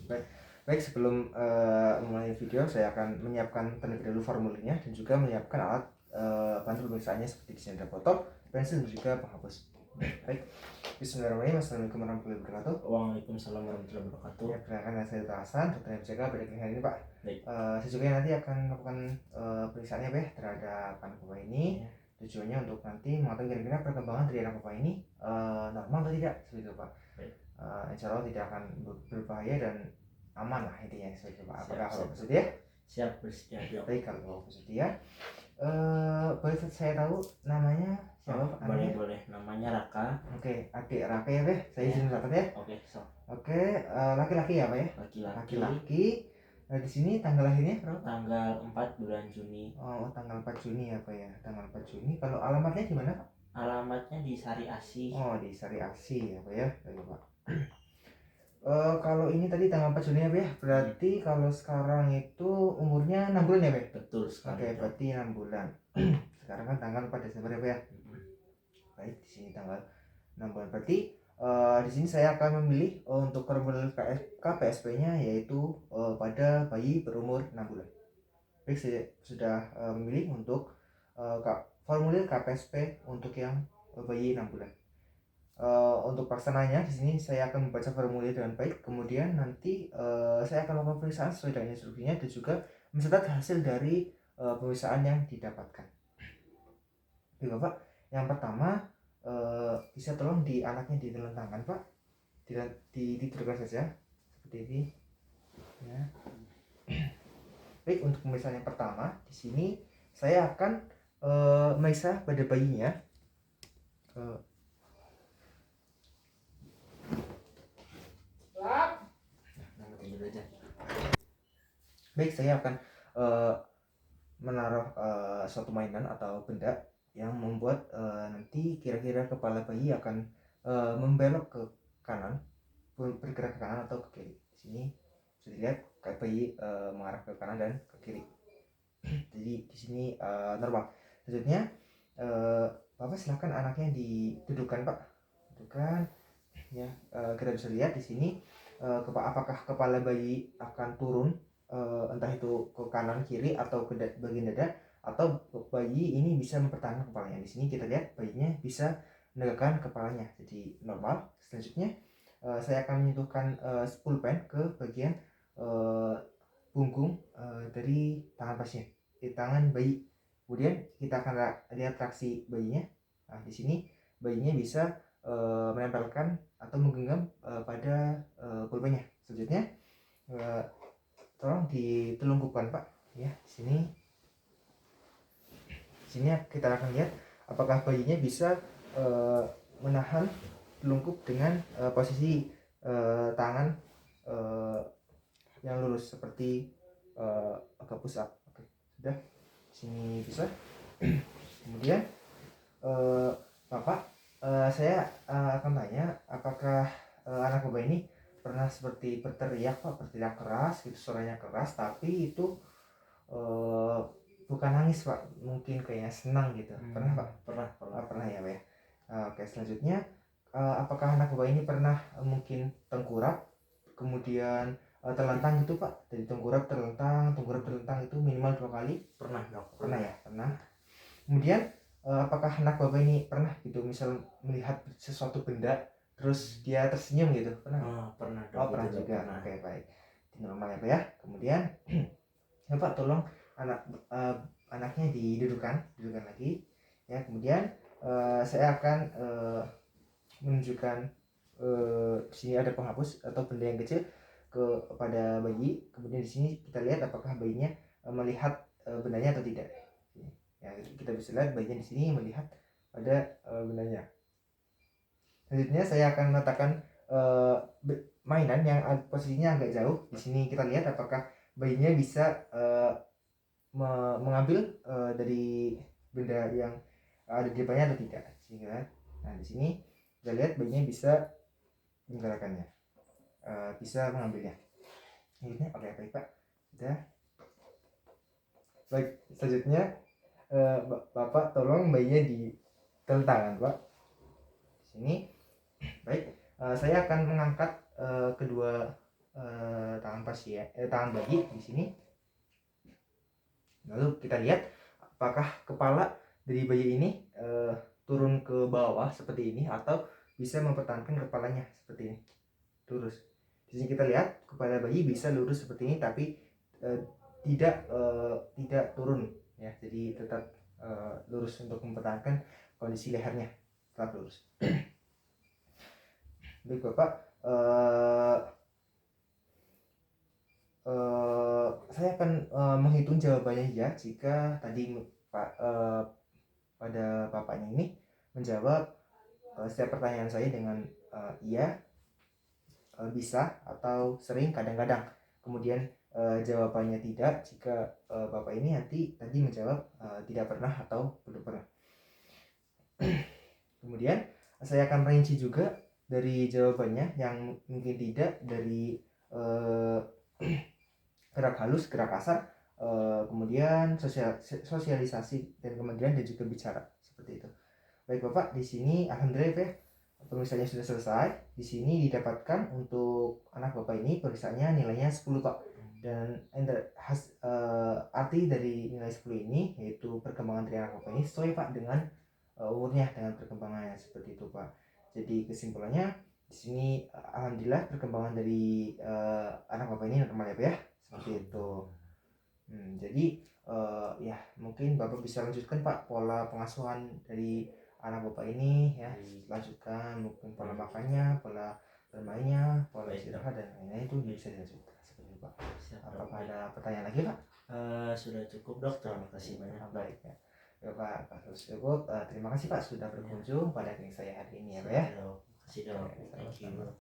Baik, baik sebelum memulai video, saya akan menyiapkan terlebih dahulu formulirnya dan juga menyiapkan alat bantu pemeriksaannya seperti di sini ada botol, pensil dan juga penghapus. Baik, Bismillahirrahmanirrahim. Assalamualaikum warahmatullahi wabarakatuh. Waalaikumsalam warahmatullahi wabarakatuh. Ya, perkenalkan saya Dr. Hasan, dokter yang menjaga pada hari ini Pak. Baik. Saya juga nanti akan melakukan pemeriksaannya Pak terhadap anak bapak ini. Ya. Tujuannya untuk nanti mengetahui kira-kira perkembangan dari anak bapak ini normal atau tidak, seperti itu Pak. Insya Allah tidak akan berbahaya dan aman lah intinya seperti itu Pak. Apakah Bapak bersedia? Siap, bersedia. Baik, kalau Bapak bersedia, boleh saya tahu namanya siapa Pak? Boleh. Namanya Raka. Oke, adik Raka ya Pak. Saya izin catat ya. Oke, laki-laki ya Pak ya? Laki-laki. Di sini tanggal lahirnya berapa? Tanggal 4 bulan Juni. Oh, tanggal 4 Juni ya Pak ya. Tanggal 4 Juni. Kalau alamatnya di mana Pak? Alamatnya di Sari Asih. Oh, di Sari Asih ya Pak ya. Baik Pak. Kalau ini tadi tanggal 4 Juni ya Pak ya. Berarti kalau sekarang itu umurnya 6 bulan ya Pak? Betul sekali. Oke, berarti 6 bulan. Sekarang kan tanggal 4 Desember ya Pak ya. Baik, di sini tanggal 6 bulan. Berarti di sini saya akan memilih untuk formulir KPSP-nya yaitu pada bayi berumur 6 bulan. Baik, saya sudah memilih untuk formulir KPSP untuk yang bayi 6 bulan. Untuk pelaksananya di sini saya akan membaca formulir dengan baik, kemudian nanti saya akan melakukan pemeriksaan sesuai dengan instruksinya dan juga mencatat hasil dari pemeriksaan yang didapatkan. Oke Bapak, yang pertama bisa tolong di anaknya ditelentangkan Pak, ditidurkan saja seperti ini ya. Baik, untuk pemeriksaan yang pertama di sini saya akan memeriksa pada bayinya. Baik, saya akan menaruh suatu mainan atau benda yang membuat nanti kira-kira kepala bayi akan membelok ke kanan, bergerak ke kanan atau ke kiri. Di sini bisa dilihat kayak bayi mengarah ke kanan dan ke kiri. Jadi di sini normal. Selanjutnya Bapak silahkan anaknya didudukkan Pak. Dudukkan ya. Kita bisa lihat di sini apakah kepala bayi akan turun entah itu ke kanan kiri atau ke bagian dada, atau bayi ini bisa mempertahankan kepalanya. Di sini kita lihat bayinya bisa menegakkan kepalanya, jadi normal. Selanjutnya saya akan menyentuhkan pulpen ke bagian punggung dari tangan pasien, di tangan bayi. Kemudian kita akan lihat reaksi bayinya. Nah, di sini bayinya bisa menempelkan atau menggenggam pada pulpennya. Selanjutnya tolong ditelungkupkan Pak ya. Di sini kita akan lihat apakah bayinya bisa menahan telungkup dengan posisi tangan yang lurus seperti agak push up. Oke, sudah. Sini bisa. Kemudian Bapak, saya akan tanya apakah anak Bapak ini pernah seperti berteriak Pak, berteriak keras gitu, suaranya keras, tapi itu bukan nangis Pak, mungkin kayaknya senang gitu. Pernah Pak? Pernah ya Pak ya. Oke, selanjutnya apakah anak Bapak ini pernah mungkin tengkurap kemudian terlentang gitu Pak, dari tengkurap terlentang itu minimal 2 kali? Pernah ya, pernah. Kemudian apakah anak Bapak ini pernah gitu misal melihat sesuatu benda terus dia tersenyum gitu? Pernah? Pernah juga. Oke, baik. Normal ya Pak ya. Kemudian ya Pak, tolong anaknya didudukkan lagi ya. Kemudian saya akan menunjukkan sini ada penghapus atau benda yang kecil kepada bayi. Kemudian di sini kita lihat apakah bayinya melihat bendanya atau tidak. Ya, kita bisa lihat bayinya di sini melihat pada bendanya. Selanjutnya saya akan meletakkan mainan yang posisinya agak jauh. Di sini kita lihat apakah bayinya bisa mengambil dari benda yang ada di depannya atau tidak. Nah, di sini kita lihat bayinya bisa menggerakkannya, bisa mengambilnya. Ini oke, baik Pak. Sudah. Baik, selanjutnya Bapak tolong bayinya ditelentangkan Pak. Di sini. Baik, saya akan mengangkat kedua tangan bayi di sini. Lalu kita lihat apakah kepala dari bayi ini turun ke bawah seperti ini atau bisa mempertahankan kepalanya seperti ini lurus. Di sini kita lihat kepala bayi bisa lurus seperti ini tapi tidak turun ya, jadi tetap lurus untuk mempertahankan kondisi lehernya tetap lurus. Baik Bapak, saya akan menghitung jawabannya ya jika tadi pada bapaknya ini menjawab setiap pertanyaan saya dengan iya, bisa, atau sering, kadang-kadang. Kemudian jawabannya tidak jika bapak ini nanti tadi menjawab tidak pernah atau belum pernah. Kemudian saya akan rinci juga dari jawabannya yang mungkin tidak, dari gerak halus, gerak kasar, kemudian sosialisasi dan kemudian dan juga bicara seperti itu. Baik Bapak, di sini alhamdulillah ya, pemeriksaannya sudah selesai. Di sini didapatkan untuk anak Bapak ini pemeriksaannya nilainya 10 Pak. Dan arti dari nilai 10 ini yaitu perkembangan dari anak Bapak ini sesuai Pak dengan umurnya, dengan perkembangannya seperti itu Pak. Jadi kesimpulannya di sini alhamdulillah perkembangan dari anak Bapak ini normal ya Pak ya, seperti itu. Jadi ya mungkin Bapak bisa lanjutkan Pak pola pengasuhan dari anak Bapak ini ya, lanjutkan mungkin pola makannya, pola bermainnya, pola istirahat dan lain-lain itu bisa dilanjutkan seperti itu Pak. Apakah ada pertanyaan lagi Pak? Sudah cukup dok, terima kasih banyak. Baik ya. Ya Pak, kalau sudah cukup, terima kasih Pak sudah berkunjung pada klinik saya hari ini ya Pak ya. Terima kasih dok. Thank you.